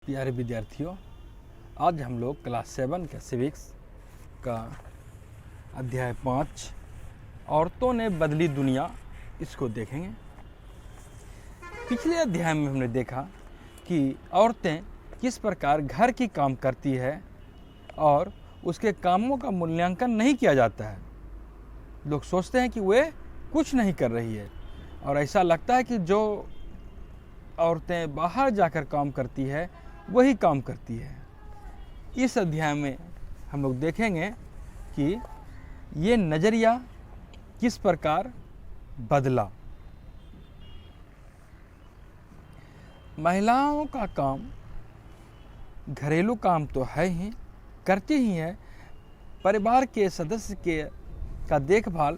प्यारे विद्यार्थियों, आज हम लोग क्लास 7 का सिविक्स का अध्याय 5 औरतों ने बदली दुनिया इसको देखेंगे। पिछले अध्याय में हमने देखा कि औरतें किस प्रकार घर की काम करती है और उसके कामों का मूल्यांकन नहीं किया जाता है। लोग सोचते हैं कि वे कुछ नहीं कर रही है और ऐसा लगता है कि जो औरतें बाहर जाकर काम करती है वही काम करती है। इस अध्याय में हम लोग देखेंगे कि ये नज़रिया किस प्रकार बदला। महिलाओं का काम घरेलू काम तो है ही, करती ही है, परिवार के सदस्य का देखभाल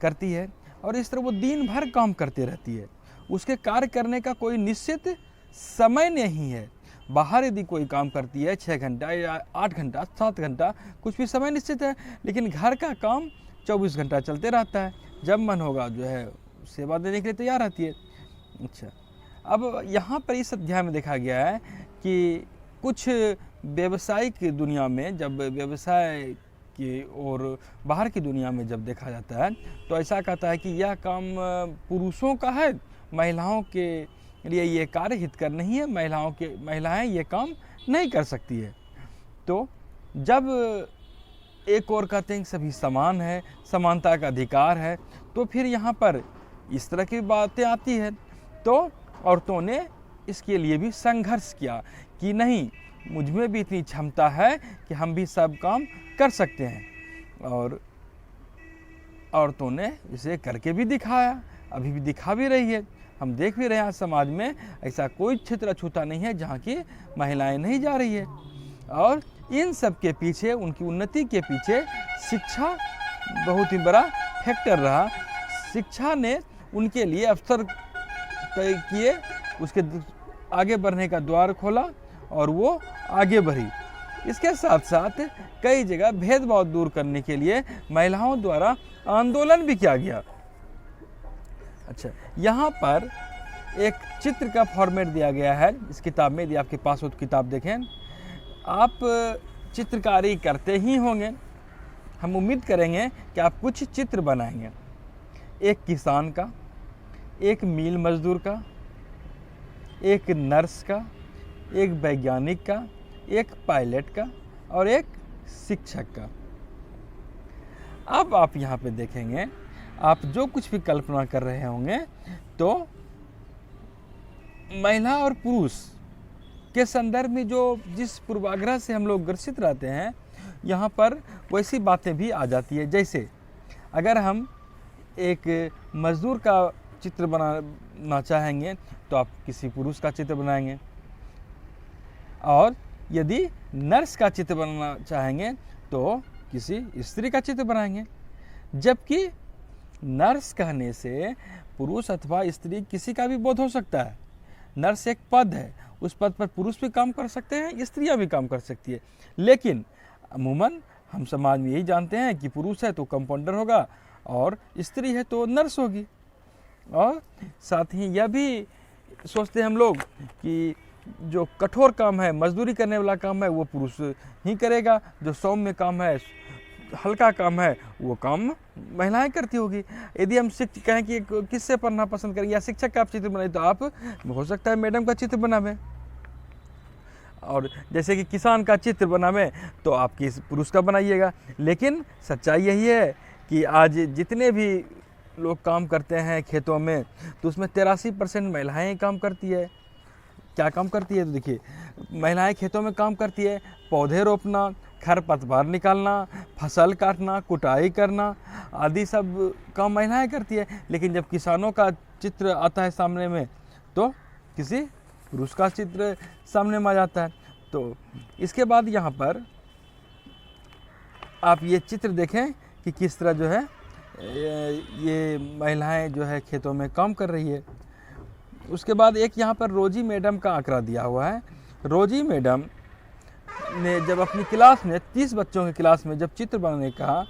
करती है और इस तरह वो दिन भर काम करती रहती है। उसके कार्य करने का कोई निश्चित समय नहीं है। बाहर यदि कोई काम करती है 6 घंटा या 8 घंटा 7 घंटा, कुछ भी समय निश्चित है, लेकिन घर का काम 24 घंटा चलते रहता है। जब मन होगा जो है सेवा देने के लिए तैयार रहती है। अच्छा, अब यहाँ पर इस अध्याय में देखा गया है कि कुछ व्यवसायिक दुनिया में, जब व्यवसाय की और बाहर की दुनिया में जब देखा जाता है तो ऐसा कहता है कि यह काम पुरुषों का है, महिलाओं के लिए ये कार्य हितकर नहीं है, महिलाएं ये काम नहीं कर सकती है। तो जब एक और कहते हैं कि सभी समान है, समानता का अधिकार है, तो फिर यहाँ पर इस तरह की बातें आती है। तो औरतों ने इसके लिए भी संघर्ष किया कि नहीं, मुझ में भी इतनी क्षमता है कि हम भी सब काम कर सकते हैं। और औरतों ने इसे करके भी दिखाया, अभी भी दिखा भी रही है। हम देख भी रहे हैं समाज में ऐसा कोई क्षेत्र अछूता नहीं है जहाँ की महिलाएं नहीं जा रही है। और इन सब के पीछे, उनकी उन्नति के पीछे शिक्षा बहुत ही बड़ा फैक्टर रहा। शिक्षा ने उनके लिए अवसर तय किए, उसके आगे बढ़ने का द्वार खोला और वो आगे बढ़ी। इसके साथ साथ कई जगह भेदभाव दूर करने के लिए महिलाओं द्वारा आंदोलन भी किया गया। अच्छा, यहाँ पर एक चित्र का फॉर्मेट दिया गया है इस किताब में। यदि आपके पास हो तो किताब देखें। आप चित्रकारी करते ही होंगे, हम उम्मीद करेंगे कि आप कुछ चित्र बनाएंगे। एक किसान का, एक मील मजदूर का, एक नर्स का, एक वैज्ञानिक का, एक पायलट का और एक शिक्षक का। अब आप यहाँ पे देखेंगे, आप जो कुछ भी कल्पना कर रहे होंगे तो महिला और पुरुष के संदर्भ में जो जिस पूर्वाग्रह से हम लोग ग्रसित रहते हैं, यहाँ पर वैसी बातें भी आ जाती है। जैसे अगर हम एक मजदूर का चित्र बनाना चाहेंगे तो आप किसी पुरुष का चित्र बनाएंगे, और यदि नर्स का चित्र बनाना चाहेंगे तो किसी स्त्री का चित्र बनाएंगे। जबकि नर्स कहने से पुरुष अथवा स्त्री किसी का भी बोध हो सकता है। नर्स एक पद है, उस पद पर पुरुष भी काम कर सकते हैं, स्त्रियां भी काम कर सकती है। लेकिन अमूमन हम समाज में यही जानते हैं कि पुरुष है तो कंपाउंडर होगा और स्त्री है तो नर्स होगी। और साथ ही यह भी सोचते हैं हम लोग कि जो कठोर काम है, मजदूरी करने वाला काम है, वो पुरुष ही करेगा। जो सौम्य काम है, हल्का काम है, वो काम महिलाएं करती होगी। यदि हम शिक्षक कहें कि किससे पढ़ना पसंद करेंगे या शिक्षक का आप चित्र बनाए, तो आप हो सकता है मैडम का चित्र बनावें। और जैसे कि किसान का चित्र बनावें तो आप किस पुरुष का बनाइएगा। लेकिन सच्चाई यही है कि आज जितने भी लोग काम करते हैं खेतों में, तो उसमें 83% महिलाएँ काम करती है। क्या काम करती है? तो देखिए, महिलाएं खेतों में काम करती है, पौधे रोपना, खरपतवार निकालना, फसल काटना, कुटाई करना आदि सब काम महिलाएं करती है। लेकिन जब किसानों का चित्र आता है सामने में तो किसी पुरुष का चित्र सामने में आ जाता है। तो इसके बाद यहाँ पर आप ये चित्र देखें कि किस तरह जो है ये महिलाएं जो है खेतों में काम कर रही है। उसके बाद एक यहाँ पर रोजी मैडम का आंकड़ा दिया हुआ है। रोजी मैडम ने जब अपनी क्लास में 30 बच्चों की क्लास में जब चित्र बनाने कहा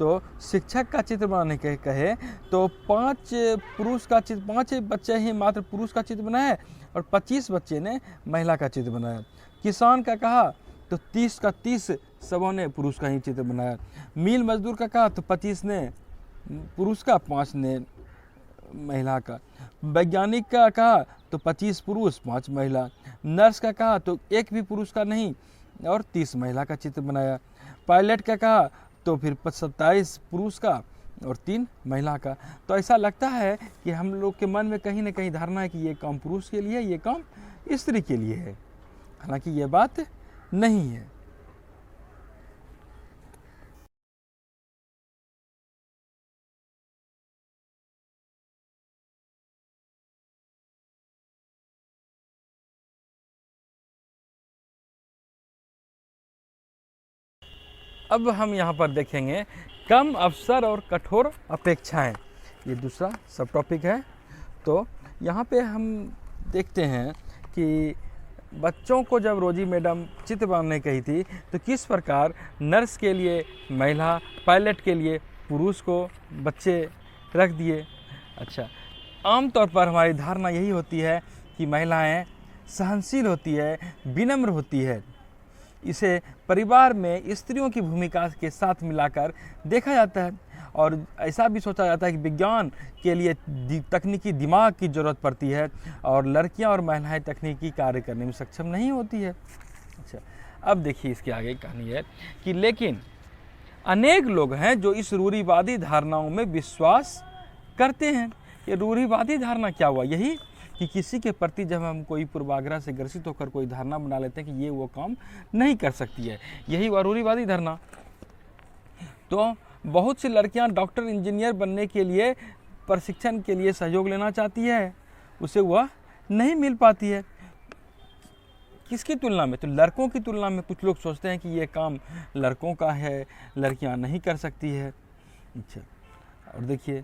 तो शिक्षक का चित्र बनाने के कहे तो 5 पुरुष का चित्र, 5 बच्चे ही मात्र पुरुष का चित्र बनाया और 25 बच्चे ने महिला का चित्र बनाया। किसान का कहा तो 30 का 30 सबों ने पुरुष का ही चित्र बनाया। मील मजदूर का कहा तो 25 ने पुरुष का, 5 ने महिला का। वैज्ञानिक का कहा तो 25 पुरुष 5 महिला। नर्स का कहा तो एक भी पुरुष का नहीं और 30 महिला का चित्र बनाया। पायलट का कहा तो फिर 27 पुरुष का और 3 महिला का। तो ऐसा लगता है कि हम लोग के मन में कहीं ना कहीं धारणा है कि ये काम पुरुष के लिए, ये काम स्त्री के लिए है, हालांकि ये बात नहीं है। अब हम यहाँ पर देखेंगे कम अवसर और कठोर अपेक्षाएं, ये दूसरा सब टॉपिक है। तो यहाँ पे हम देखते हैं कि बच्चों को जब रोजी मैडम चित्र बनाने कही थी तो किस प्रकार नर्स के लिए महिला, पायलट के लिए पुरुष को बच्चे रख दिए। अच्छा, आमतौर पर हमारी धारणा यही होती है कि महिलाएं सहनशील होती है, विनम्र होती है। इसे परिवार में स्त्रियों की भूमिका के साथ मिलाकर देखा जाता है और ऐसा भी सोचा जाता है कि विज्ञान के लिए तकनीकी दिमाग की ज़रूरत पड़ती है और लड़कियां और महिलाएं तकनीकी कार्य करने में सक्षम नहीं होती है। अच्छा, अब देखिए इसके आगे कहानी है कि लेकिन अनेक लोग हैं जो इस रूढ़िवादी धारणाओं में विश्वास करते हैं। ये रूढ़िवादी धारणा क्या हुआ? यही कि किसी के प्रति जब हम कोई पूर्वाग्रह से ग्रसित होकर कोई धारणा बना लेते हैं कि ये वो काम नहीं कर सकती है, यही हुआ रूढ़िवादी धारणा। तो बहुत सी लड़कियां डॉक्टर, इंजीनियर बनने के लिए प्रशिक्षण के लिए सहयोग लेना चाहती है, उसे वह नहीं मिल पाती है। किसकी तुलना में? तो लड़कों की तुलना में। कुछ लोग सोचते हैं कि ये काम लड़कों का है, लड़कियां नहीं कर सकती है। अच्छा, और देखिए,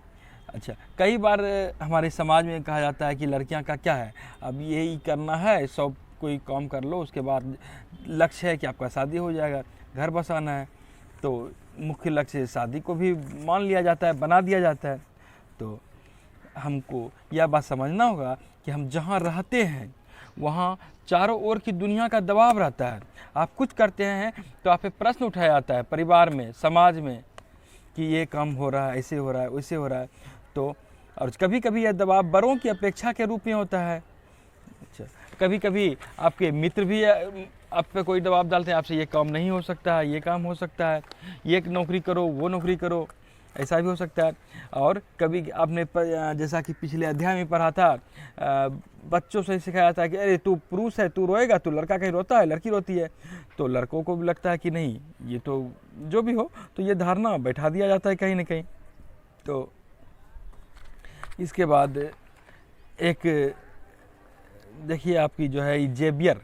अच्छा, कई बार हमारे समाज में कहा जाता है कि लड़कियां का क्या है, अब यही करना है, सब कोई काम कर लो, उसके बाद लक्ष्य है कि आपका शादी हो जाएगा, घर बसाना है। तो मुख्य लक्ष्य शादी को भी मान लिया जाता है, बना दिया जाता है। तो हमको यह बात समझना होगा कि हम जहाँ रहते हैं वहाँ चारों ओर की दुनिया का दबाव रहता है। आप कुछ करते हैं तो आप पे प्रश्न उठाया जाता है परिवार में, समाज में, कि ये काम हो रहा है, ऐसे हो रहा है, वैसे हो रहा है। तो और कभी कभी यह दबाव बड़ों की अपेक्षा के रूप में होता है। अच्छा, कभी कभी आपके मित्र भी आप पे कोई दबाव डालते हैं, आपसे ये काम नहीं हो सकता है, ये काम हो सकता है, ये नौकरी करो, वो नौकरी करो, ऐसा भी हो सकता है। और कभी आपने जैसा कि पिछले अध्याय में पढ़ा था, बच्चों से सिखाया जाता है कि अरे तू पुरुष है, तू रोएगा, तू लड़का कहीं रोता है, लड़की रोती है। तो लड़कों को भी लगता है कि नहीं, ये तो जो भी हो, तो ये धारणा बैठा दिया जाता है कहीं ना कहीं। तो इसके बाद एक देखिए आपकी जो है जेवियर,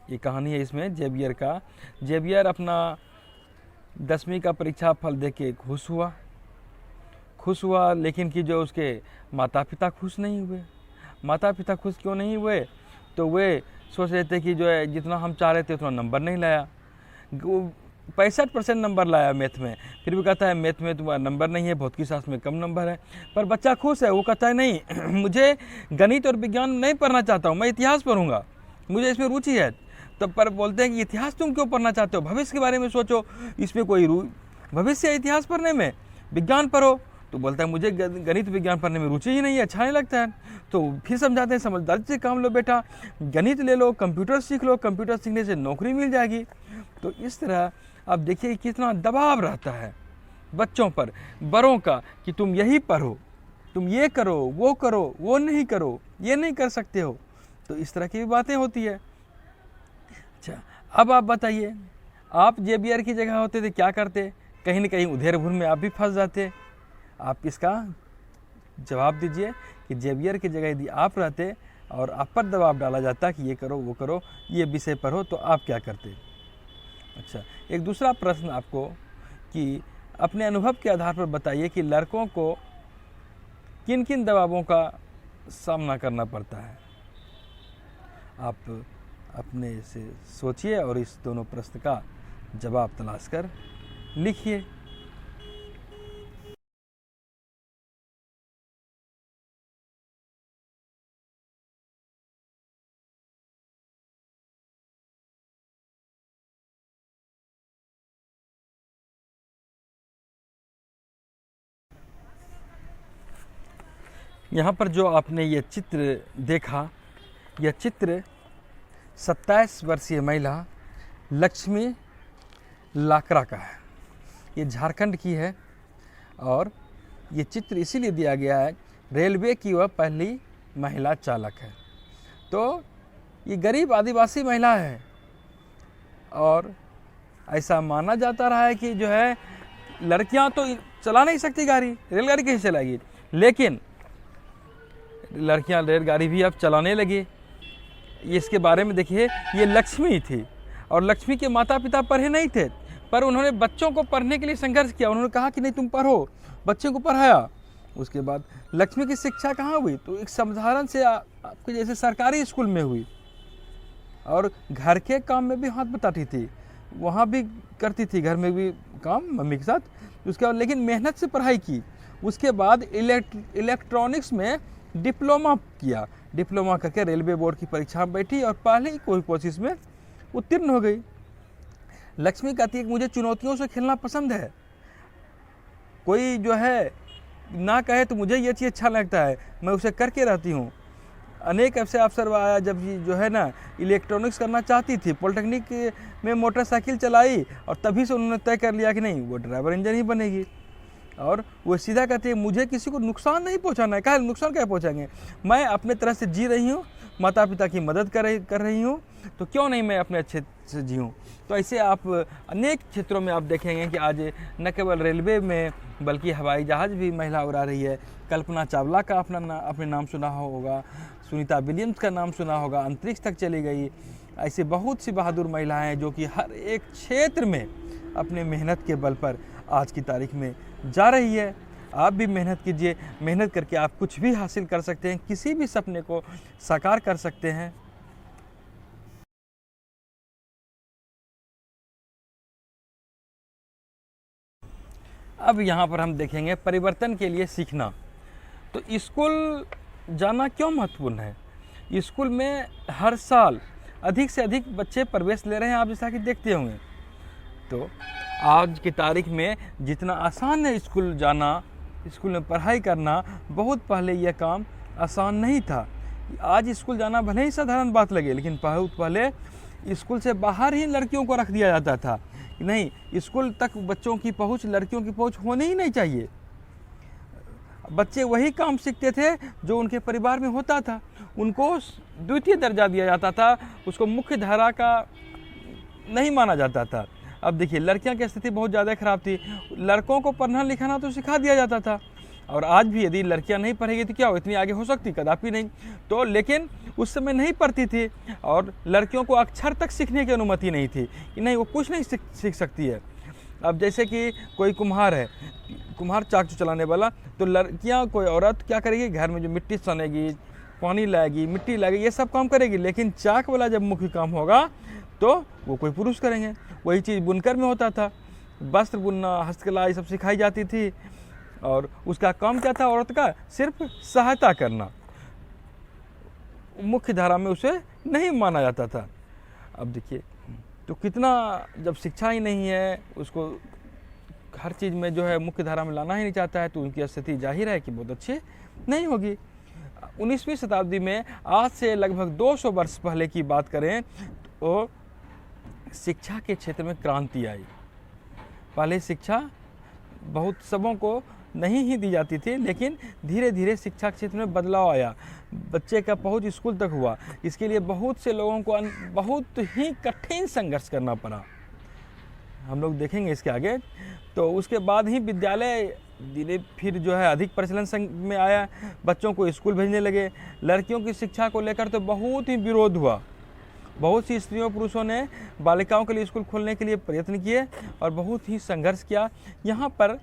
ये कहानी है इसमें जेवियर का। जेवियर अपना 10वीं का परीक्षा फल देख के खुश हुआ, लेकिन कि जो उसके माता पिता खुश नहीं हुए। माता पिता खुश क्यों नहीं हुए? तो वे सोच रहे थे कि जो है जितना हम चाह रहे थे उतना नंबर नहीं लाया। 65% नंबर लाया मैथ में, फिर भी कहता है मैथ में तुम्हारा नंबर नहीं है, भौतिकी शास्त्र में कम नंबर है। पर बच्चा खुश है, वो कहता है नहीं मुझे गणित और विज्ञान नहीं पढ़ना चाहता हूँ, मैं इतिहास पढ़ूंगा, मुझे इसमें रुचि है। तब पर बोलते हैं कि इतिहास तुम क्यों पढ़ना चाहते हो, भविष्य के बारे में सोचो, इसमें कोई भविष्य है इतिहास पढ़ने में, विज्ञान पढ़ो। तो बोलता है मुझे गणित विज्ञान पढ़ने में रुचि ही नहीं है, अच्छा नहीं लगता है। तो फिर समझाते हैं समझदारी से काम लो बेटा, गणित ले लो, कंप्यूटर सीख लो, कंप्यूटर सीखने से नौकरी मिल जाएगी। तो इस तरह आप देखिए कितना दबाव रहता है बच्चों पर, बड़ों का, कि तुम यही पढ़ो, तुम ये करो, वो नहीं करो, ये नहीं कर सकते हो। तो इस तरह की भी बातें होती है। अच्छा, अब आप बताइए, आप जेवियर की जगह होते थे क्या करते? कहीं ना कहीं उधेड़-बुन में आप भी फंस जाते। आप इसका जवाब दीजिए कि जेवियर की जगह यदि आप रहते और आप पर दबाव डाला जाता कि ये करो, वो करो, ये विषय पढ़ो, तो आप क्या करते? अच्छा, एक दूसरा प्रश्न आपको कि अपने अनुभव के आधार पर बताइए कि लड़कों को किन किन दबावों का सामना करना पड़ता है। आप अपने से सोचिए और इस दोनों प्रश्न का जवाब तलाश कर लिखिए। यहाँ पर जो आपने ये चित्र देखा, यह चित्र 27 वर्षीय महिला लक्ष्मी लाकरा का है। ये झारखंड की है और ये चित्र इसीलिए दिया गया है, रेलवे की वह पहली महिला चालक है। तो ये गरीब आदिवासी महिला है और ऐसा माना जाता रहा है कि जो है लड़कियां तो चला नहीं सकती गाड़ी, रेलगाड़ी कैसे चलाएगी, लेकिन लड़कियां रेलगाड़ी भी अब चलाने लगी। इसके बारे में देखिए, ये लक्ष्मी थी और लक्ष्मी के माता पिता पढ़े नहीं थे, पर उन्होंने बच्चों को पढ़ने के लिए संघर्ष किया। उन्होंने कहा कि नहीं तुम पढ़ो, बच्चों को पढ़ाया। उसके बाद लक्ष्मी की शिक्षा कहाँ हुई, तो एक साधारण से आपके जैसे सरकारी स्कूल में हुई और घर के काम में भी हाथ बटाती थी, वहाँ भी करती थी, घर में भी काम मम्मी के साथ। उसके बाद लेकिन मेहनत से पढ़ाई की। उसके बाद इलेक्ट्रॉनिक्स में डिप्लोमा किया, डिप्लोमा करके रेलवे बोर्ड की परीक्षा में बैठी और पहले ही कोई कोशिश में उत्तीर्ण हो गई। लक्ष्मी कहती है कि मुझे चुनौतियों से खेलना पसंद है, कोई जो है ना कहे तो मुझे ये चीज़ अच्छा लगता है, मैं उसे करके रहती हूँ। अनेक ऐसे अवसर आया जब जो है ना इलेक्ट्रॉनिक्स करना चाहती थी, पॉलिटेक्निक में मोटरसाइकिल चलाई और तभी से उन्होंने तय कर लिया कि नहीं वो ड्राइवर इंजन ही बनेगी। और वो सीधा कहते हैं मुझे किसी को नुकसान नहीं पहुंचाना है। कहा नुकसान क्या पहुंचाएंगे, मैं अपने तरह से जी रही हूँ, माता पिता की मदद कर रही हूँ, तो क्यों नहीं मैं अपने अच्छे से जीऊँ। तो ऐसे आप अनेक क्षेत्रों में आप देखेंगे कि आज न केवल रेलवे में बल्कि हवाई जहाज़ भी महिला उड़ा रही है। कल्पना चावला का अपने नाम सुना होगा, सुनीता विलियम्स का नाम सुना होगा, अंतरिक्ष तक चली गई। ऐसे बहुत सी बहादुर महिलाएं हैं जो कि हर एक क्षेत्र में अपने मेहनत के बल पर आज की तारीख में जा रही है। आप भी मेहनत कीजिए, मेहनत करके आप कुछ भी हासिल कर सकते हैं, किसी भी सपने को साकार कर सकते हैं। अब यहाँ पर हम देखेंगे परिवर्तन के लिए सीखना। तो स्कूल जाना क्यों महत्वपूर्ण है। स्कूल में हर साल अधिक से अधिक बच्चे प्रवेश ले रहे हैं, आप जैसा कि देखते होंगे। तो आज की तारीख में जितना आसान है स्कूल जाना, स्कूल में पढ़ाई करना, बहुत पहले यह काम आसान नहीं था। आज स्कूल जाना भले ही साधारण बात लगे, लेकिन बहुत पहले स्कूल से बाहर ही लड़कियों को रख दिया जाता था कि नहीं स्कूल तक बच्चों की पहुंच, लड़कियों की पहुंच होनी ही नहीं चाहिए। बच्चे वही काम सीखते थे जो उनके परिवार में होता था, उनको द्वितीय दर्जा दिया जाता था, उसको मुख्य धारा का नहीं माना जाता था। अब देखिए लड़कियां की स्थिति बहुत ज़्यादा खराब थी, लड़कों को पढ़ना लिखाना तो सिखा दिया जाता था। और आज भी यदि लड़कियां नहीं पढ़ेगी तो क्या हो, इतनी आगे हो सकती, कदापि नहीं। तो लेकिन उस समय नहीं पढ़ती थी और लड़कियों को अक्षर तक सीखने की अनुमति नहीं थी कि नहीं वो कुछ नहीं सीख सकती है। अब जैसे कि कोई कुम्हार है, कुम्हार चाकू चलाने वाला, तो लड़कियां कोई औरत क्या करेगी, घर में जो मिट्टी सनेगी, पानी लाएगी, मिट्टी लाएगी, ये सब काम करेगी। लेकिन चाक वाला जब मुख्य काम होगा तो वो कोई पुरुष करेंगे। वही चीज़ बुनकर में होता था, वस्त्र बुनना, हस्तकला ये सब सिखाई जाती थी और उसका काम क्या था, औरत का सिर्फ सहायता करना, मुख्य धारा में उसे नहीं माना जाता था। अब देखिए तो कितना, जब शिक्षा ही नहीं है, उसको हर चीज़ में जो है मुख्य धारा में लाना ही नहीं चाहता है, तो उनकी स्थिति जाहिर है कि बहुत अच्छी नहीं होगी। 19वीं शताब्दी में आज से लगभग 200 वर्ष पहले की बात करें तो शिक्षा के क्षेत्र में क्रांति आई। पहले शिक्षा बहुत सबों को नहीं ही दी जाती थी, लेकिन धीरे धीरे शिक्षा क्षेत्र में बदलाव आया, बच्चे का पहुंच स्कूल तक हुआ। इसके लिए बहुत से लोगों को बहुत ही कठिन संघर्ष करना पड़ा, हम लोग देखेंगे इसके आगे। तो उसके बाद ही विद्यालय धीरे फिर जो है अधिक प्रचलन में आया, बच्चों को स्कूल भेजने लगे। लड़कियों की शिक्षा को लेकर तो बहुत ही विरोध हुआ, बहुत सी स्त्रियों पुरुषों ने बालिकाओं के लिए स्कूल खोलने के लिए प्रयत्न किए और बहुत ही संघर्ष किया। यहाँ पर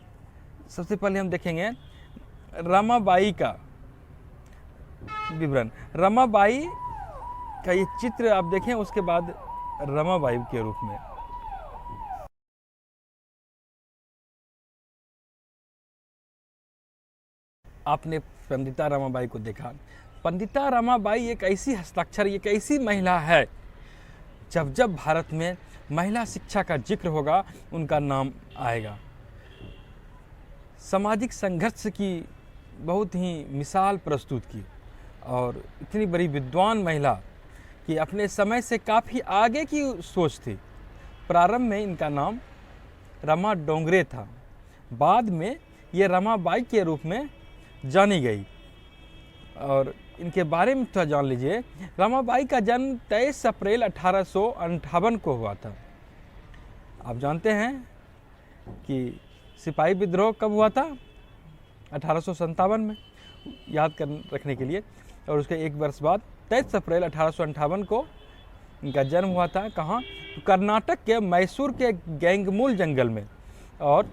सबसे पहले हम देखेंगे रमाबाई का विवरण। रमाबाई का ये चित्र आप देखें, उसके बाद रमाबाई के रूप में। आपने पंडिता रमाबाई को देखा। पंडिता रमाबाई एक ऐसी हस्ताक्षर, एक ऐसी महिला है, जब जब भारत में महिला शिक्षा का जिक्र होगा उनका नाम आएगा। सामाजिक संघर्ष की बहुत ही मिसाल प्रस्तुत की और इतनी बड़ी विद्वान महिला कि अपने समय से काफ़ी आगे की सोच थी। प्रारंभ में इनका नाम रमा डोंगरे था, बाद में ये रमाबाई के रूप में जानी गई। और इनके बारे में थोड़ा जान लीजिए। रमाबाई का जन्म 23 अप्रैल 1858 को हुआ था। आप जानते हैं कि सिपाही विद्रोह कब हुआ था? 1857 में, याद कर रखने के लिए। और उसके एक वर्ष बाद 23 अप्रैल 1858 को इनका जन्म हुआ था। कहाँ? तो कर्नाटक के मैसूर के गैंगमूल जंगल में और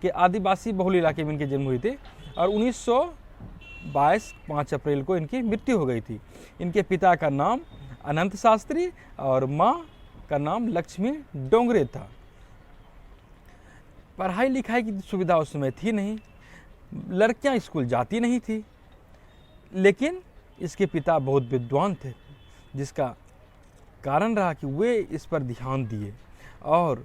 के आदिवासी बहुल इलाके में इनकी जन्म हुई थी। और 1922 5 अप्रैल को इनकी मृत्यु हो गई थी। इनके पिता का नाम अनंत शास्त्री और माँ का नाम लक्ष्मी डोंगरे था। पढ़ाई लिखाई की सुविधा उस समय थी नहीं, लड़कियां स्कूल जाती नहीं थी, लेकिन इसके पिता बहुत विद्वान थे, जिसका कारण रहा कि वे इस पर ध्यान दिए। और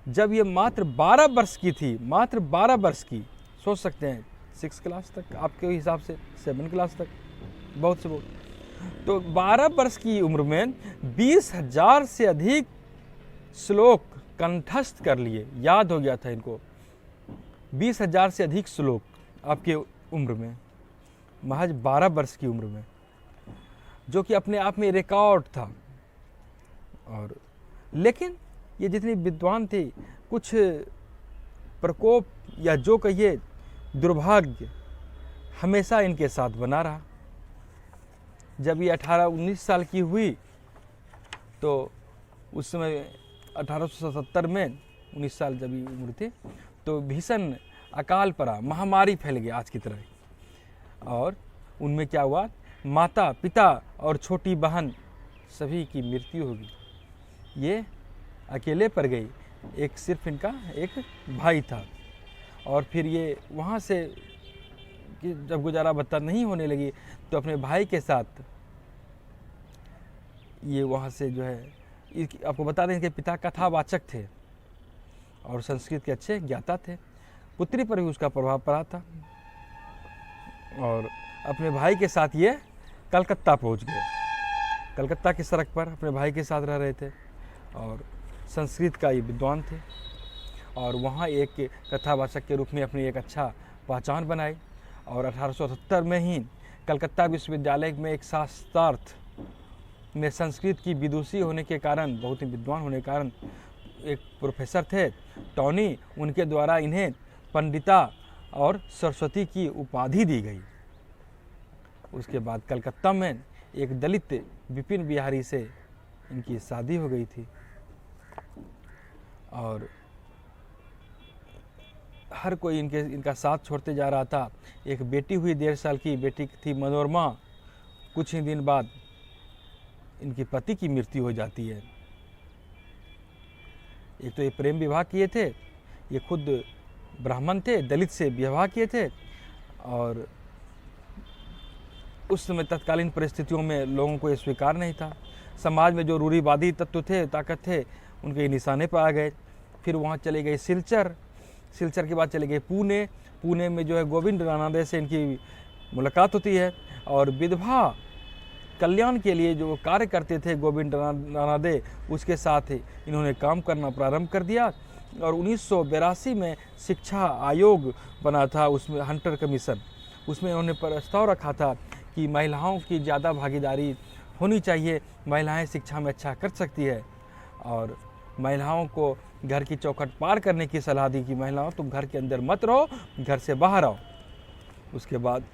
जब ये मात्र 12 वर्ष की थी, मात्र 12 वर्ष की, सोच सकते हैं 6 क्लास तक, आपके हिसाब से 7 क्लास तक, बहुत से बहुत, तो 12 वर्ष की उम्र में 20,000 से अधिक श्लोक कंठस्थ कर लिए, याद हो गया था इनको। 20,000 से अधिक श्लोक आपके उम्र में, महज 12 वर्ष की उम्र में, जो कि अपने आप में रिकॉर्ड था। और लेकिन ये जितनी विद्वान थे, कुछ प्रकोप या जो कहिए दुर्भाग्य हमेशा इनके साथ बना रहा। जब ये 18-19 साल की हुई तो उस समय 1877 में 19 साल जब ये उम्र थी तो भीषण अकाल पड़ा, महामारी फैल गई आज की तरह। और उनमें क्या हुआ, माता पिता और छोटी बहन सभी की मृत्यु हो गई। ये अकेले पड़ गई, एक सिर्फ इनका एक भाई था। और फिर ये वहाँ से जब गुजारा भत्ता नहीं होने लगी तो अपने भाई के साथ ये वहाँ से जो है, आपको बता दें कि पिता कथावाचक थे और संस्कृत के अच्छे ज्ञाता थे। पुत्री पर भी उसका प्रभाव पड़ा था और अपने भाई के साथ ये कलकत्ता पहुँच गए। कलकत्ता की सड़क पर अपने भाई के साथ रह रहे थे और संस्कृत का ये विद्वान थे और वहाँ एक कथावाचक के रूप में अपनी एक अच्छा पहचान बनाई। और 1878 में ही कलकत्ता विश्वविद्यालय में एक शास्त्रार्थ में संस्कृत की विदुषी होने के कारण, बहुत ही विद्वान होने के कारण, एक प्रोफेसर थे टॉनी, उनके द्वारा इन्हें पंडिता और सरस्वती की उपाधि दी गई। उसके बाद कलकत्ता में एक दलित विपिन बिहारी से इनकी शादी हो गई थी और हर कोई इनका साथ छोड़ते जा रहा था। एक बेटी हुई, 1.5 साल की बेटी थी मनोरमा। कुछ ही दिन बाद इनके पति की मृत्यु हो जाती है। एक तो ये प्रेम विवाह किए थे, ये खुद ब्राह्मण थे, दलित से विवाह किए थे और उस समय तत्कालीन परिस्थितियों में लोगों को ये स्वीकार नहीं था। समाज में जो रूढ़िवादी तत्व थे, ताकत थे, उनके निशाने पर आ गए। फिर वहाँ चले गए सिलचर, सिलचर के बाद चले गए पुणे। पुणे में जो है गोविंद रानाडे से इनकी मुलाकात होती है और विधवा कल्याण के लिए जो कार्य करते थे गोविंद रानाडे, उसके साथ इन्होंने काम करना प्रारंभ कर दिया। और 1982 में शिक्षा आयोग बना था, उसमें हंटर कमीशन, उसमें उन्होंने प्रस्ताव रखा था कि महिलाओं की ज़्यादा भागीदारी होनी चाहिए, महिलाएं शिक्षा में अच्छा कर सकती है। और महिलाओं को घर की चौखट पार करने की सलाह दी कि महिलाओं तुम घर के अंदर मत रहो, घर से बाहर आओ। उसके बाद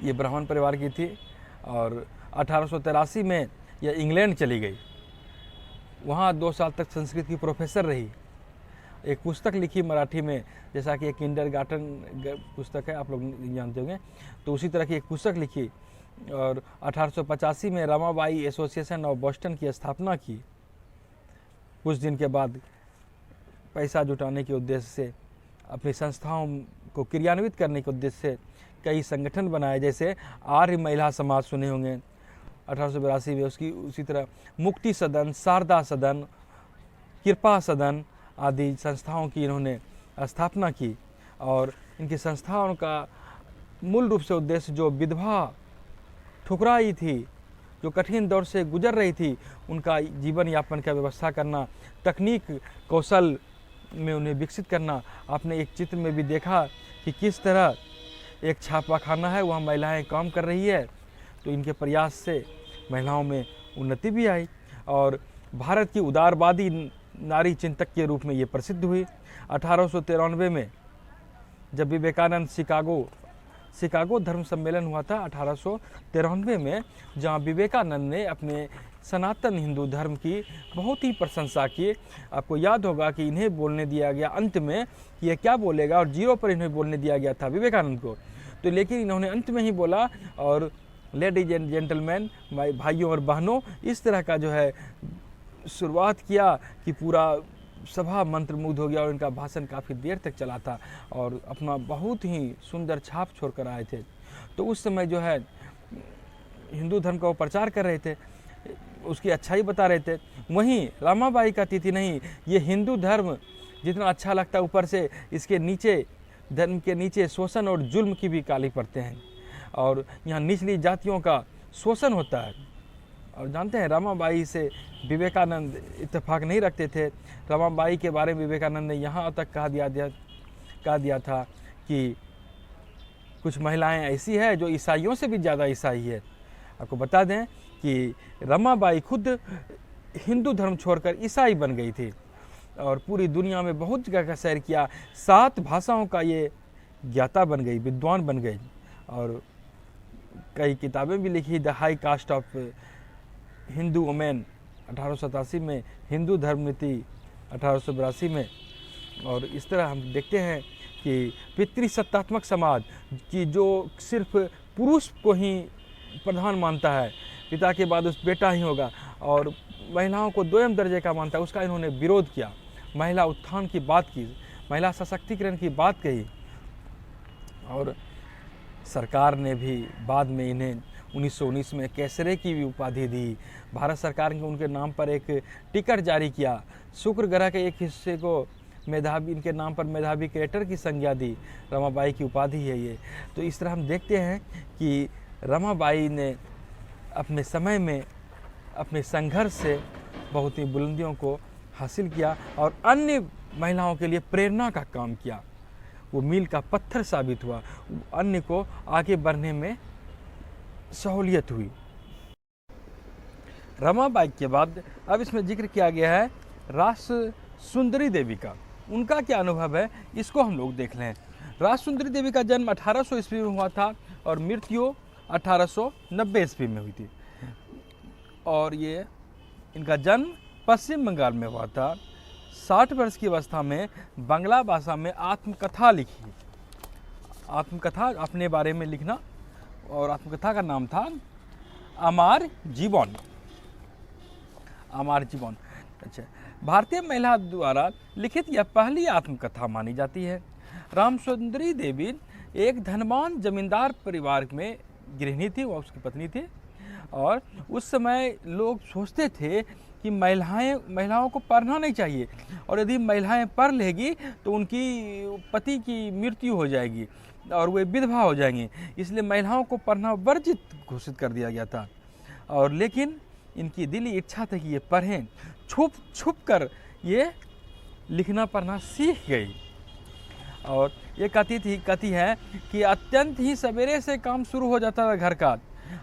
ये ब्राह्मण परिवार की थी और 1883 में यह इंग्लैंड चली गई। वहाँ 2 साल तक संस्कृत की प्रोफेसर रही। एक पुस्तक लिखी मराठी में, जैसा कि एक किंडरगार्टन पुस्तक है, आप लोग जानते होंगे, तो उसी तरह की एक पुस्तक लिखी। और 1885 में रमाबाई एसोसिएशन ऑफ बोस्टन की स्थापना की। कुछ दिन के बाद पैसा जुटाने के उद्देश्य से, अपनी संस्थाओं को क्रियान्वित करने के उद्देश्य से कई संगठन बनाए, जैसे आर्य महिला समाज सुने होंगे 1882 में, उसकी उसी तरह मुक्ति सदन, शारदा सदन, कृपा सदन आदि संस्थाओं की इन्होंने स्थापना की। और इनकी संस्थाओं का मूल रूप से उद्देश्य जो विधवा ठुकराई थी, जो कठिन दौर से गुजर रही थी, उनका जीवन यापन का व्यवस्था करना, तकनीक कौशल में उन्हें विकसित करना। आपने एक चित्र में भी देखा कि किस तरह एक छापाखाना है, वहाँ महिलाएं काम कर रही है, तो इनके प्रयास से महिलाओं में उन्नति भी आई और भारत की उदारवादी नारी चिंतक के रूप में ये प्रसिद्ध हुई। 1893 में जब विवेकानंद शिकागो धर्म सम्मेलन हुआ था 1893 में, जहाँ विवेकानंद ने अपने सनातन हिंदू धर्म की बहुत ही प्रशंसा की। आपको याद होगा कि इन्हें बोलने दिया गया अंत में कि ये क्या बोलेगा, और 0 पर इन्हें बोलने दिया गया था विवेकानंद को, तो लेकिन इन्होंने अंत में ही बोला, और लेडीज एंड जेंटलमैन, भाइयों और बहनों, इस तरह का जो है शुरुआत किया कि पूरा सभा मंत्रमुग्ध हो गया और इनका भाषण काफ़ी देर तक चला था और अपना बहुत ही सुंदर छाप छोड़ कर आए थे। तो उस समय जो है हिंदू धर्म का वो प्रचार कर रहे थे, उसकी अच्छाई बता रहे थे। वहीं रमाबाई का तिथि नहीं, ये हिंदू धर्म जितना अच्छा लगता है, ऊपर से इसके नीचे धर्म के नीचे शोषण और जुल्म की भी काली पड़ते हैं और यहाँ निचली जातियों का शोषण होता है। और जानते हैं रमाबाई से विवेकानंद इत्तेफाक नहीं रखते थे। रमाबाई के बारे में विवेकानंद ने यहाँ तक कहा दिया था कि कुछ महिलाएं ऐसी है जो ईसाइयों से भी ज़्यादा ईसाई है। आपको बता दें कि रमाबाई खुद हिंदू धर्म छोड़कर ईसाई बन गई थी और पूरी दुनिया में बहुत जगह का सैर किया। 7 भाषाओं का ये ज्ञाता बन गई, विद्वान बन गई और कई किताबें भी लिखी। The high cast of Hindu women 1887 में, हिंदू धर्म नीति 1882 में। और इस तरह हम देखते हैं कि पितृसत्तात्मक समाज की जो सिर्फ पुरुष को ही प्रधान मानता है, पिता के बाद उस बेटा ही होगा, और महिलाओं को 2म दर्जे का मानता है, उसका इन्होंने विरोध किया। महिला उत्थान की बात की, महिला सशक्तिकरण की बात कही और सरकार ने भी बाद में इन्हें 1919 में कैसरे की भी उपाधि दी। भारत सरकार ने उनके नाम पर एक टिकट जारी किया। शुक्र ग्रह के एक हिस्से को मेधावी, इनके नाम पर मेधावी क्रिएटर की संज्ञा दी। रमाबाई की उपाधि है ये। तो इस तरह हम देखते हैं कि रमाबाई ने अपने समय में अपने संघर्ष से बहुत ही बुलंदियों को हासिल किया और अन्य महिलाओं के लिए प्रेरणा का काम किया। वो मील का पत्थर साबित हुआ, अन्य को आगे बढ़ने में सहूलियत हुई। रमाबाई के बाद अब इसमें जिक्र किया गया है रास सुंदरी देवी का। उनका क्या अनुभव है, इसको हम लोग देख लें। रास सुंदरी देवी का जन्म 1800 ईस्वी में हुआ था और मृत्यु 1890 ईस्वी में हुई थी। और ये इनका जन्म पश्चिम बंगाल में हुआ था। 60 वर्ष की अवस्था में बांग्ला भाषा में आत्मकथा लिखी। आत्मकथा अपने बारे में लिखना, और आत्मकथा का नाम था अमार जीवन। अमार जीवन, अच्छा, भारतीय महिला द्वारा लिखित यह पहली आत्मकथा मानी जाती है। रामसुंदरी देवी एक धनवान जमींदार परिवार में गृहिणी थी, वह उसकी पत्नी थी। और उस समय लोग सोचते थे कि महिलाओं को पढ़ना नहीं चाहिए, और यदि महिलाएं पढ़ लेगी तो उनकी पति की मृत्यु हो जाएगी और वे विधवा हो जाएंगी, इसलिए महिलाओं को पढ़ना वर्जित घोषित कर दिया गया था। और लेकिन इनकी दिली इच्छा थी कि ये पढ़ें। छुप छुप कर ये लिखना पढ़ना सीख गई। और ये कहती है कि अत्यंत ही सवेरे से काम शुरू हो जाता था घर का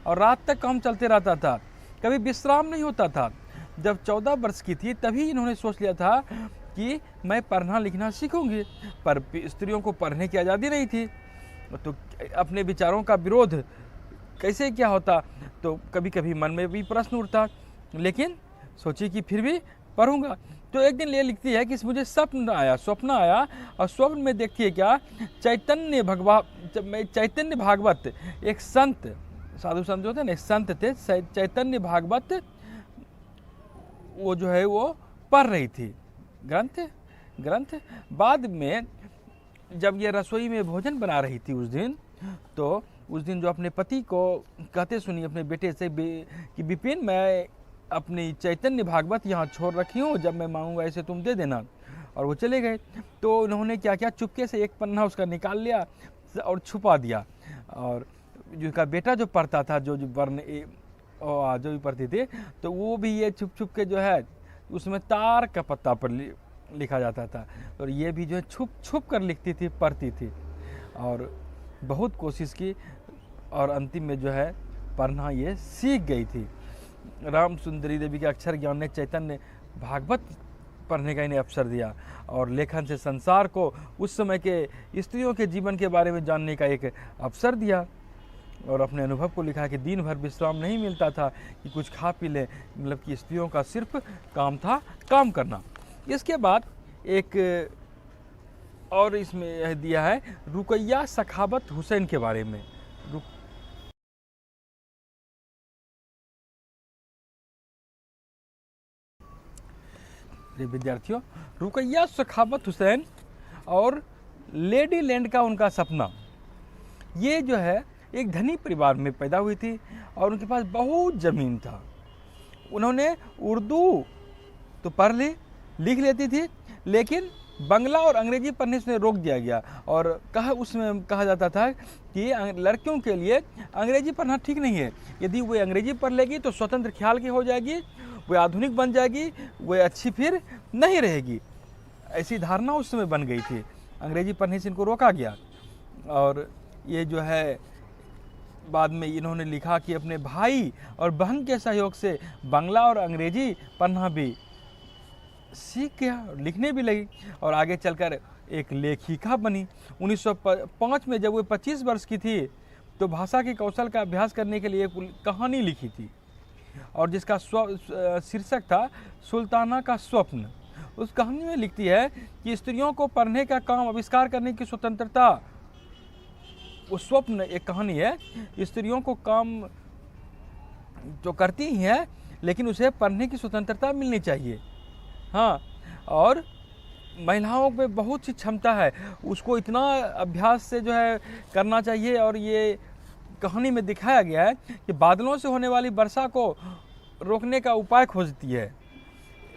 और रात तक काम चलते रहता था, कभी विश्राम नहीं होता था। जब 14 वर्ष की थी तभी इन्होंने सोच लिया था कि मैं पढ़ना लिखना सीखूंगी, पर स्त्रियों को पढ़ने की आज़ादी नहीं थी। तो अपने विचारों का विरोध कैसे क्या होता, तो कभी कभी मन में भी प्रश्न उठता, लेकिन सोची कि फिर भी पढ़ूंगा। तो एक दिन ये लिखती है कि मुझे स्वप्न आया और स्वप्न में देखती है क्या, चैतन्य भागवत, एक संत, साधु संत होते हैं ना, एक संत थे, चैतन्य भागवत, वो जो है वो पढ़ रही थी ग्रंथ। बाद में जब ये रसोई में भोजन बना रही थी उस दिन जो अपने पति को कहते सुनी अपने बेटे से कि विपिन, मैं अपनी चैतन्य भागवत यहाँ छोड़ रखी हूँ, जब मैं मांगूंगा इसे तुम दे देना। और वो चले गए। तो उन्होंने क्या किया, चुपके से एक पन्ना उसका निकाल लिया और छुपा दिया। और जिसका बेटा जो पढ़ता था, जो वर्ण जो भी पढ़ते थे, तो वो भी ये छुप छुप के जो है उसमें तार का पत्ता पर लिखा जाता था, और ये भी जो है छुप छुप कर लिखती थी, पढ़ती थी। और बहुत कोशिश की और अंतिम में जो है पढ़ना ये सीख गई थी। राम सुंदरी देवी के अक्षर ज्ञान ने चैतन्य भागवत पढ़ने का इन्हें अवसर दिया, और लेखन से संसार को उस समय के स्त्रियों के जीवन के बारे में जानने का एक अवसर दिया। और अपने अनुभव को लिखा कि दिन भर विश्राम नहीं मिलता था कि कुछ खा पी लें, मतलब कि स्त्रियों का सिर्फ काम था काम करना। इसके बाद एक और इसमें यह दिया है रुकैया सखावत हुसैन के बारे में। विद्यार्थियों, रुकैया सखावत हुसैन और लेडी लैंड का उनका सपना, ये जो है एक धनी परिवार में पैदा हुई थी और उनके पास बहुत ज़मीन था। उन्होंने उर्दू तो पढ़ ली, लिख लेती थी, लेकिन बंगला और अंग्रेजी पढ़ने से रोक दिया गया। और उसमें कहा जाता था कि लड़कियों के लिए अंग्रेजी पढ़ना ठीक नहीं है, यदि वो अंग्रेजी पढ़ लेगी तो स्वतंत्र ख्याल की हो जाएगी, वो आधुनिक बन जाएगी, वो अच्छी फिर नहीं रहेगी। ऐसी धारणा उस समय बन गई थी, अंग्रेजी पढ़ने से इनको रोका गया। और ये जो है बाद में इन्होंने लिखा कि अपने भाई और बहन के सहयोग से बांग्ला और अंग्रेजी पढ़ना भी सीख गया, लिखने भी लगी और आगे चलकर एक लेखिका बनी। 1905 में जब वो 25 वर्ष की थी तो भाषा के कौशल का अभ्यास करने के लिए एक कहानी लिखी थी, और जिसका शीर्षक था सुल्ताना का स्वप्न। उस कहानी में लिखती है कि स्त्रियों को पढ़ने का काम आविष्कार करने की स्वतंत्रता, वो स्वप्न एक कहानी है, स्त्रियों को काम जो करती ही है लेकिन उसे पढ़ने की स्वतंत्रता मिलनी चाहिए। हाँ, और महिलाओं में बहुत सी क्षमता है, उसको इतना अभ्यास से जो है करना चाहिए। और ये कहानी में दिखाया गया है कि बादलों से होने वाली वर्षा को रोकने का उपाय खोजती है।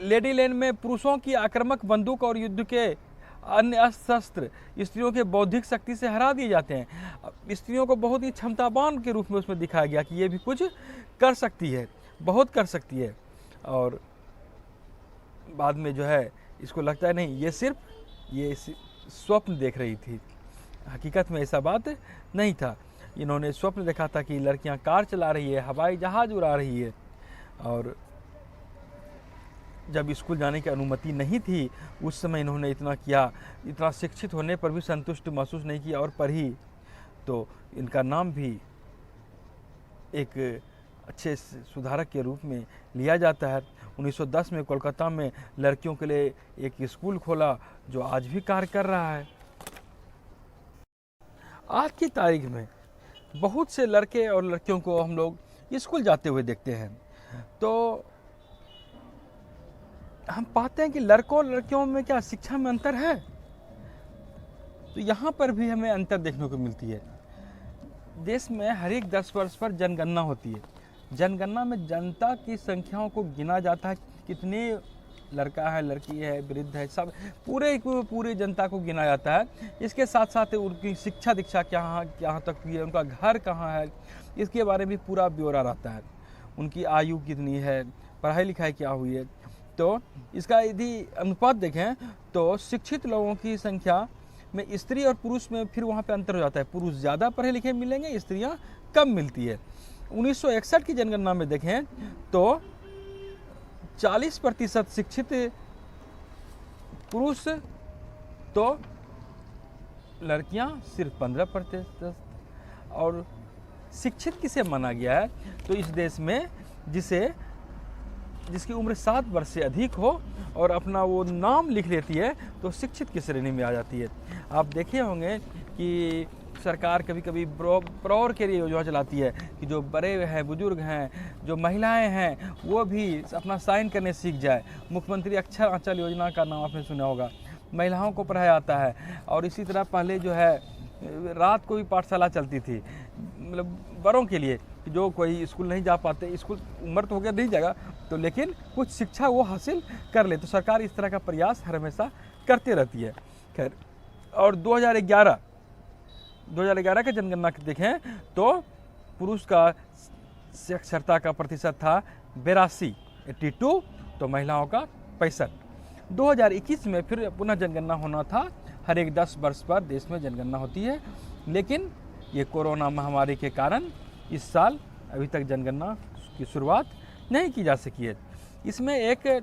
लेडी लैंड में पुरुषों की आक्रामक बंदूक और युद्ध के अन्य अस्त्र स्त्रियों के बौद्धिक शक्ति से हरा दिए जाते हैं। स्त्रियों को बहुत ही क्षमतावान के रूप में उसमें दिखाया गया कि ये भी कुछ कर सकती है, बहुत कर सकती है। और बाद में जो है इसको लगता है नहीं, ये सिर्फ ये स्वप्न देख रही थी, हकीकत में ऐसा बात नहीं था। इन्होंने स्वप्न देखा था कि लड़कियां कार चला रही है, हवाई जहाज उड़ा रही है। और जब स्कूल जाने की अनुमति नहीं थी उस समय इन्होंने इतना किया, इतना शिक्षित होने पर भी संतुष्ट महसूस नहीं किया और पढ़ी, तो इनका नाम भी एक अच्छे सुधारक के रूप में लिया जाता है। 1910 में कोलकाता में लड़कियों के लिए एक स्कूल खोला जो आज भी कार्य कर रहा है। आज की तारीख में बहुत से लड़के और लड़कियों को हम लोग स्कूल जाते हुए देखते हैं, तो हम पाते हैं कि लड़कों और लड़कियों में क्या शिक्षा में अंतर है, तो यहाँ पर भी हमें अंतर देखने को मिलती है। देश में हर एक 10 वर्ष पर जनगणना होती है। जनगणना में जनता की संख्याओं को गिना जाता है, कितने लड़का है, लड़की है, वृद्ध है, सब पूरे जनता को गिना जाता है। इसके साथ साथ उनकी शिक्षा दीक्षा कहाँ तक हुई है, उनका घर कहाँ है, इसके बारे में पूरा ब्यौरा रहता है। उनकी आयु कितनी है, पढ़ाई लिखाई क्या हुई है। तो इसका यदि अनुपात देखें तो शिक्षित लोगों की संख्या में स्त्री और पुरुष में फिर वहाँ पे अंतर हो जाता है। पुरुष ज़्यादा पढ़े लिखे मिलेंगे, स्त्रियाँ कम मिलती है। 1961 की जनगणना में देखें तो 40% शिक्षित पुरुष, तो लड़कियां सिर्फ 15%। और शिक्षित किसे माना गया है, तो इस देश में जिसकी उम्र 7 वर्ष से अधिक हो और अपना वो नाम लिख लेती है तो शिक्षित की श्रेणी में आ जाती है। आप देखे होंगे कि सरकार कभी कभी प्रौढ़ के लिए योजना चलाती है कि जो बड़े हैं, बुजुर्ग हैं, जो महिलाएं हैं, वो भी अपना साइन करने सीख जाए। मुख्यमंत्री अक्षर आंचल योजना का नाम आपने सुना होगा, महिलाओं को पढ़ाया जाता है। और इसी तरह पहले जो है रात को भी पाठशाला चलती थी, मतलब बड़ों के लिए, कि जो कोई स्कूल नहीं जा पाते, स्कूल उम्र तो हो गया नहीं जाएगा तो, लेकिन कुछ शिक्षा वो हासिल कर ले। तो सरकार इस तरह का प्रयास हर हमेशा करते रहती है। खैर, और 2011 का जनगणना देखें तो पुरुष का साक्षरता का प्रतिशत था 82, तो महिलाओं का 65। 2021 में फिर पुनः जनगणना होना था। हर एक 10 वर्ष पर देश में जनगणना होती है, लेकिन ये कोरोना महामारी के कारण इस साल अभी तक जनगणना की शुरुआत नहीं की जा सकी है। इसमें एक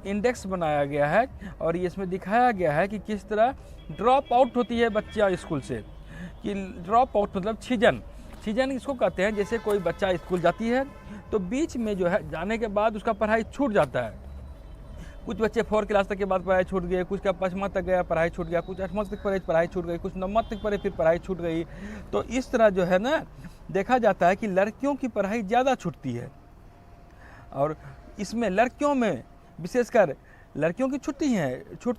इंडेक्स बनाया गया है और ये इसमें दिखाया गया है कि किस तरह ड्रॉप आउट होती है बच्चियाँ स्कूल से। कि ड्रॉप आउट मतलब छीजन इसको कहते हैं। जैसे कोई बच्चा स्कूल जाती है तो बीच में जो है जाने के बाद उसका पढ़ाई छूट जाता है। कुछ बच्चे 4 क्लास तक के बाद पढ़ाई छूट गए, कुछ का 5वां तक गया पढ़ाई छूट गया, कुछ 8वां तक पढ़ाई छूट गई, कुछ 9वां तक पढ़े फिर पढ़ाई छूट गई। तो इस तरह जो है ना देखा जाता है कि लड़कियों की पढ़ाई ज़्यादा छूटती है, और इसमें लड़कियों में विशेषकर लड़कियों की छुट्टी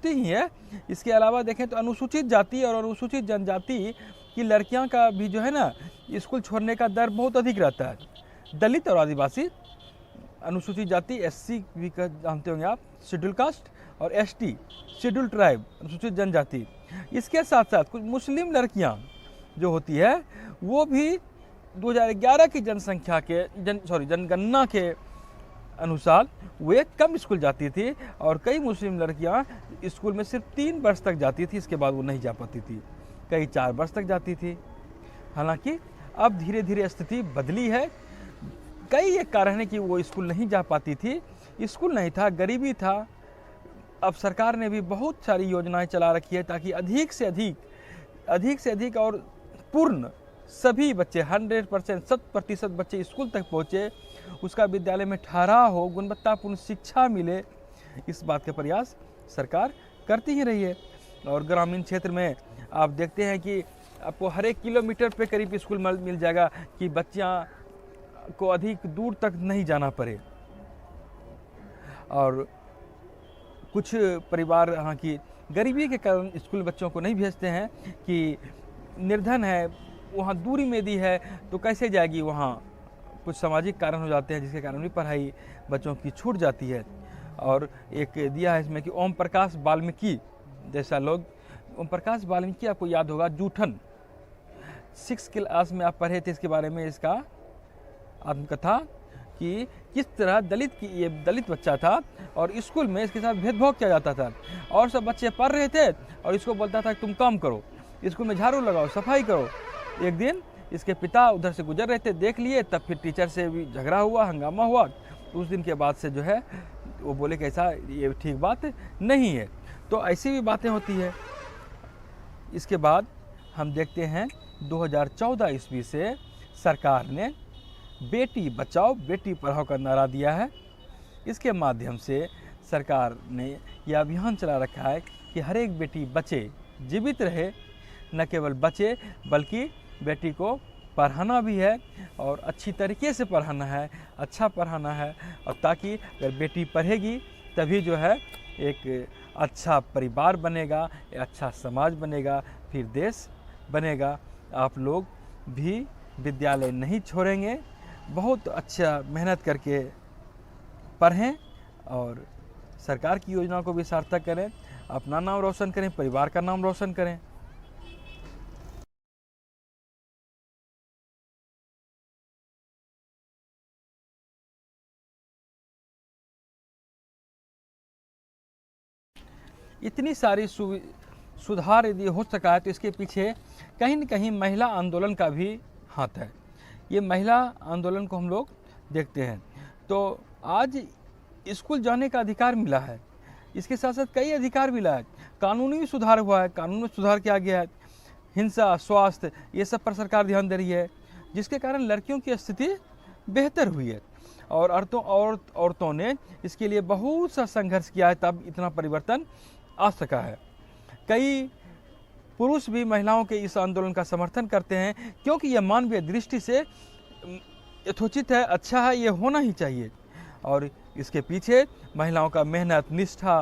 ही है। इसके अलावा देखें तो अनुसूचित जाति और अनुसूचित जनजाति की लड़कियां का भी जो है ना स्कूल छोड़ने का दर बहुत अधिक रहता है। दलित और आदिवासी, अनुसूचित जाति SC भी जानते होंगे आप, शेड्यूल कास्ट, और ST शेड्यूल ट्राइब अनुसूचित जनजाति। इसके साथ साथ कुछ मुस्लिम लड़कियां जो होती है वो भी 2011 की जनगणना के अनुसार वे कम स्कूल जाती थी, और कई मुस्लिम लड़कियां स्कूल में सिर्फ 3 वर्ष तक जाती थी, इसके बाद वो नहीं जा पाती थी, कई 4 वर्ष तक जाती थी। हालांकि अब धीरे धीरे स्थिति बदली है। कई एक कारण है कि वो स्कूल नहीं जा पाती थी, स्कूल नहीं था, गरीबी था। अब सरकार ने भी बहुत सारी योजनाएं चला रखी है ताकि अधिक से अधिक और पूर्ण सभी बच्चे 100% 100% बच्चे स्कूल तक पहुँचे, उसका विद्यालय में ठहराव हो, गुणवत्तापूर्ण शिक्षा मिले। इस बात का प्रयास सरकार करती ही रही है। और ग्रामीण क्षेत्र में आप देखते हैं कि आपको हर एक किलोमीटर पे करीब स्कूल मिल जाएगा कि बच्चियाँ को अधिक दूर तक नहीं जाना पड़े। और कुछ परिवार यहाँ की गरीबी के कारण स्कूल बच्चों को नहीं भेजते हैं कि निर्धन है, वहाँ दूरी में दी है तो कैसे जाएगी, वहाँ कुछ सामाजिक कारण हो जाते हैं जिसके कारण भी पढ़ाई बच्चों की छूट जाती है। और एक दिया है इसमें कि ओम प्रकाश वाल्मीकि जैसा लोग, ओम प्रकाश वाल्मीकि आपको याद होगा, जूठन 6 क्लास में आप पढ़े थे इसके बारे में, इसका आत्मकथा कि किस तरह ये दलित बच्चा था और स्कूल में इसके साथ भेदभाव किया जाता था। और सब बच्चे पढ़ रहे थे और इसको बोलता था कि तुम काम करो, स्कूल में झाड़ू लगाओ, सफाई करो। एक दिन इसके पिता उधर से गुजर रहे थे, देख लिए, तब फिर टीचर से भी झगड़ा हुआ, हंगामा हुआ। तो उस दिन के बाद से जो है वो बोले कि ऐसा ये ठीक बात नहीं है। तो ऐसी भी बातें होती है। इसके बाद हम देखते हैं 2014 ईस्वी से सरकार ने बेटी बचाओ बेटी पढ़ाओ का नारा दिया है। इसके माध्यम से सरकार ने यह अभियान चला रखा है कि हर एक बेटी बचे, जीवित रहे, न केवल बचे बल्कि बेटी को पढ़ाना भी है और अच्छी तरीके से पढ़ाना है, अच्छा पढ़ाना है। और ताकि अगर बेटी पढ़ेगी तभी जो है एक अच्छा परिवार बनेगा, एक अच्छा समाज बनेगा, फिर देश बनेगा। आप लोग भी विद्यालय नहीं छोड़ेंगे, बहुत अच्छा मेहनत करके पढ़ें और सरकार की योजना को भी सार्थक करें, अपना नाम रोशन करें, परिवार का नाम रोशन करें। इतनी सारी सुधार यदि हो सका है तो इसके पीछे कहीं न कहीं महिला आंदोलन का भी हाथ है। ये महिला आंदोलन को हम लोग देखते हैं तो आज स्कूल जाने का अधिकार मिला है, इसके साथ साथ कई अधिकार मिला है, कानूनी सुधार हुआ है, कानून में सुधार किया गया है, हिंसा, स्वास्थ्य, ये सब पर सरकार ध्यान दे रही है, जिसके कारण लड़कियों की स्थिति बेहतर हुई है। और औरतों ने इसके लिए बहुत सा संघर्ष किया है, तब इतना परिवर्तन आ सका है। कई पुरुष भी महिलाओं के इस आंदोलन का समर्थन करते हैं क्योंकि यह मानवीय दृष्टि से यथोचित है, अच्छा है, ये होना ही चाहिए। और इसके पीछे महिलाओं का मेहनत, निष्ठा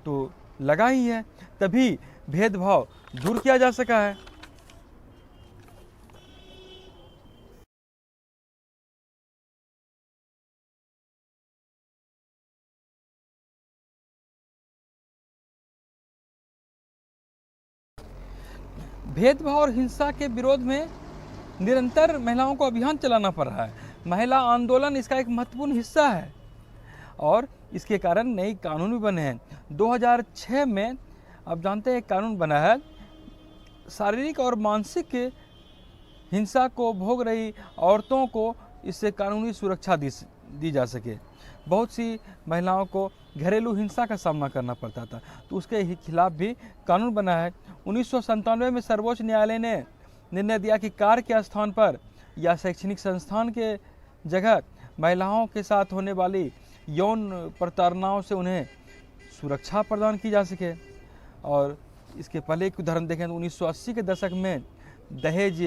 तो लगा ही है, तभी भेदभाव दूर किया जा सका है। भेदभाव और हिंसा के विरोध में निरंतर महिलाओं को अभियान चलाना पड़ रहा है। महिला आंदोलन इसका एक महत्वपूर्ण हिस्सा है और इसके कारण नए कानून भी बने हैं। 2006 में आप जानते हैं एक कानून बना है, शारीरिक और मानसिक हिंसा को भोग रही औरतों को इससे कानूनी सुरक्षा दी जा सके। बहुत सी महिलाओं को घरेलू हिंसा का सामना करना पड़ता था, तो उसके खिलाफ भी कानून बना है। 1997 में सर्वोच्च न्यायालय ने निर्णय दिया कि कार्य के स्थान पर या शैक्षणिक संस्थान के जगह महिलाओं के साथ होने वाली यौन प्रताड़नाओं से उन्हें सुरक्षा प्रदान की जा सके। और इसके पहले एक उदाहरण देखें तो 1980 के दशक में दहेज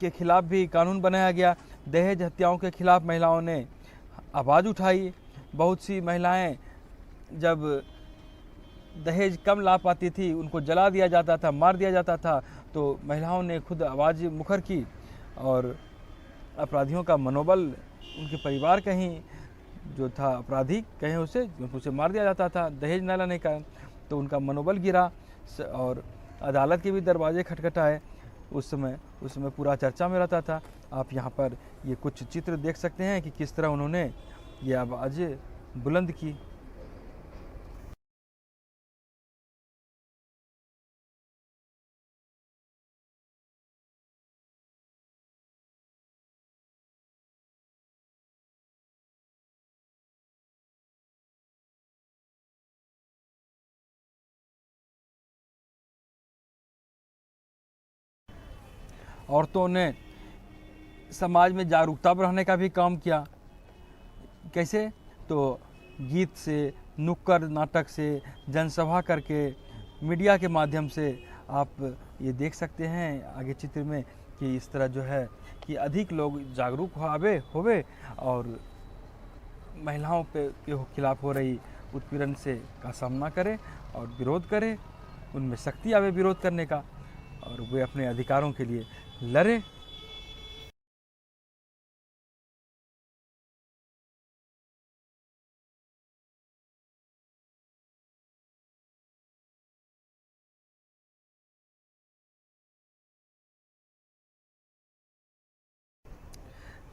के खिलाफ भी कानून बनाया गया। दहेज हत्याओं के खिलाफ महिलाओं ने आवाज़ उठाई। बहुत सी महिलाएं जब दहेज कम ला पाती थी उनको जला दिया जाता था, मार दिया जाता था, तो महिलाओं ने खुद आवाज़ मुखर की और अपराधियों का मनोबल, उनके परिवार कहीं जो था अपराधी कहीं उसे मार दिया जाता था दहेज न लाने का, तो उनका मनोबल गिरा और अदालत के भी दरवाजे खटखटाए। उस समय पूरा चर्चा में रहता था। आप यहाँ पर ये कुछ चित्र देख सकते हैं कि किस तरह उन्होंने ये आवाज़ बुलंद की। औरतों ने समाज में जागरूकता बढ़ाने का भी काम किया। कैसे? तो गीत से, नुक्कड़ नाटक से, जनसभा करके, मीडिया के माध्यम से। आप ये देख सकते हैं आगे चित्र में कि इस तरह जो है कि अधिक लोग जागरूक होवे और महिलाओं के खिलाफ हो रही उत्पीड़न से का सामना करें और विरोध करें, उनमें शक्ति आवे विरोध करने का और वे अपने अधिकारों के लिए लड़े।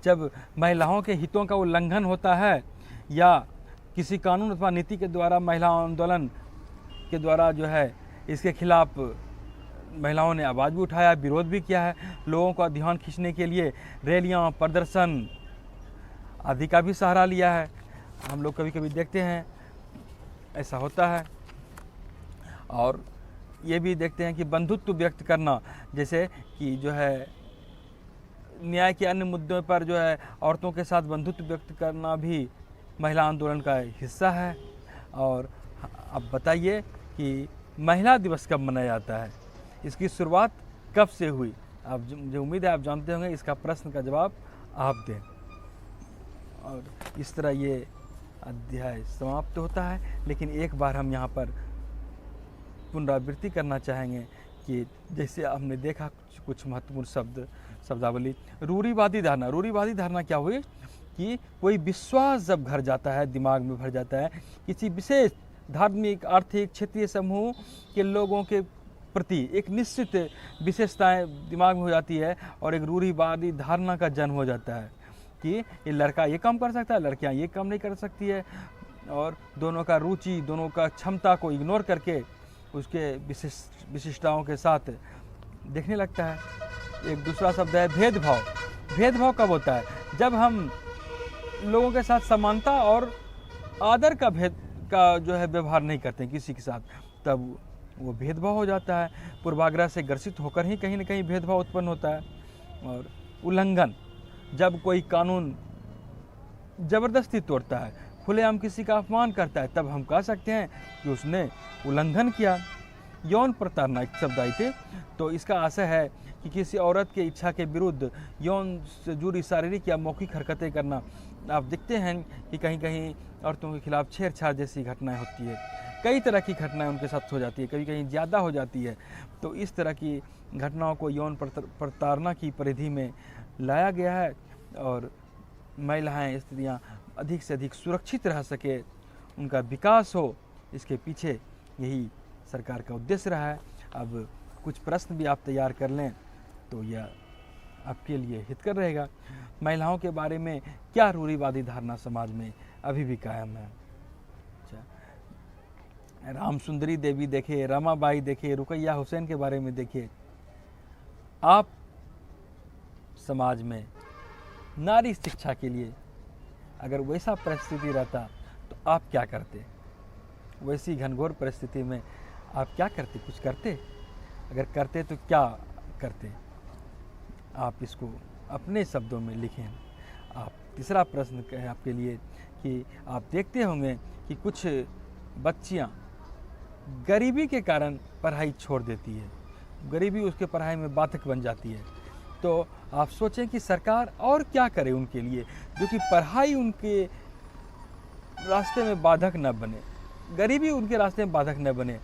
जब महिलाओं के हितों का उल्लंघन होता है या किसी कानून अथवा नीति के द्वारा महिला आंदोलन के द्वारा जो है इसके खिलाफ महिलाओं ने आवाज़ भी उठाया, विरोध भी किया है। लोगों का ध्यान खींचने के लिए रैलियां, प्रदर्शन आदि का भी सहारा लिया है। हम लोग कभी कभी देखते हैं ऐसा होता है। और ये भी देखते हैं कि बंधुत्व व्यक्त करना, जैसे कि जो है न्याय के अन्य मुद्दों पर जो है औरतों के साथ बंधुत्व व्यक्त करना भी महिला आंदोलन का हिस्सा है। और अब बताइए कि महिला दिवस कब मनाया जाता है, इसकी शुरुआत कब से हुई? आप मुझे उम्मीद है आप जानते होंगे, इसका प्रश्न का जवाब आप दें। और इस तरह ये अध्याय समाप्त होता है, लेकिन एक बार हम यहाँ पर पुनरावृत्ति करना चाहेंगे कि जैसे हमने देखा कुछ महत्वपूर्ण शब्दावली। रूढ़िवादी धारणा क्या हुई कि कोई विश्वास जब घर जाता है, दिमाग में भर जाता है, किसी विशेष धार्मिक, आर्थिक, क्षेत्रीय समूह के लोगों के प्रति एक निश्चित विशेषताएं दिमाग में हो जाती है और एक रूढ़िवादी धारणा का जन्म हो जाता है कि ये लड़का ये काम कर सकता है, लड़कियां ये काम नहीं कर सकती है, और दोनों का रुचि, दोनों का क्षमता को इग्नोर करके उसके विशिष्टताओं के साथ देखने लगता है। एक दूसरा शब्द है भेदभाव। भेदभाव कब होता है? जब हम लोगों के साथ समानता और आदर का जो है व्यवहार नहीं करते किसी के साथ, तब वो भेदभाव हो जाता है। पूर्वाग्रह से ग्रसित होकर ही कहीं ना कहीं भेदभाव उत्पन्न होता है। और उल्लंघन, जब कोई कानून जबरदस्ती तोड़ता है, खुलेआम किसी का अपमान करता है, तब हम कह सकते हैं कि उसने उल्लंघन किया। यौन प्रताड़ना एक शब्द आई थी, तो इसका आशय है कि किसी औरत के इच्छा के विरुद्ध यौन से जुड़ी शारीरिक या मौखिक हरकतें करना। आप देखते हैं कि कहीं कहीं औरतों के खिलाफ छेड़छाड़ जैसी घटनाएं होती है, कई तरह की घटनाएं उनके साथ हो जाती है, कभी कहीं ज़्यादा हो जाती है। तो इस तरह की घटनाओं को यौन प्रताड़ना की परिधि में लाया गया है और महिलाएं, स्त्रियां अधिक से अधिक सुरक्षित रह सके, उनका विकास हो, इसके पीछे यही सरकार का उद्देश्य रहा है। अब कुछ प्रश्न भी आप तैयार कर लें तो यह आपके लिए हितकर रहेगा। महिलाओं के बारे में क्या रूढ़िवादी धारणा समाज में अभी भी कायम है? अच्छा, राम सुंदरी देवी देखिए, रमाबाई देखिए, रुकैया हुसैन के बारे में देखिए। आप समाज में नारी शिक्षा के लिए अगर वैसा परिस्थिति रहता तो आप क्या करते? वैसी घनघोर परिस्थिति में आप क्या करते? कुछ करते? अगर करते तो क्या करते? आप इसको अपने शब्दों में लिखें। आप तीसरा प्रश्न है आपके लिए कि आप देखते होंगे कि कुछ बच्चियां गरीबी के कारण पढ़ाई छोड़ देती है, गरीबी उसके पढ़ाई में बाधक बन जाती है। तो आप सोचें कि सरकार और क्या करे उनके लिए, जो कि पढ़ाई उनके रास्ते में बाधक न बने, गरीबी उनके रास्ते में बाधक न बने।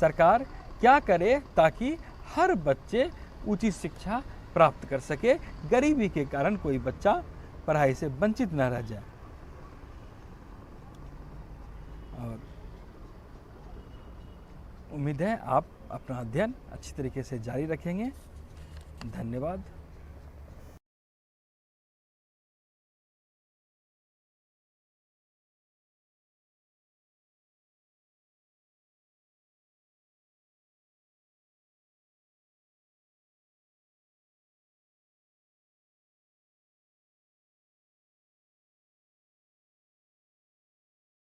सरकार क्या करे ताकि हर बच्चे उचित शिक्षा प्राप्त कर सके, गरीबी के कारण कोई बच्चा पढ़ाई से वंचित न रह जाए। और उम्मीद है आप अपना अध्ययन अच्छी तरीके से जारी रखेंगे। धन्यवाद।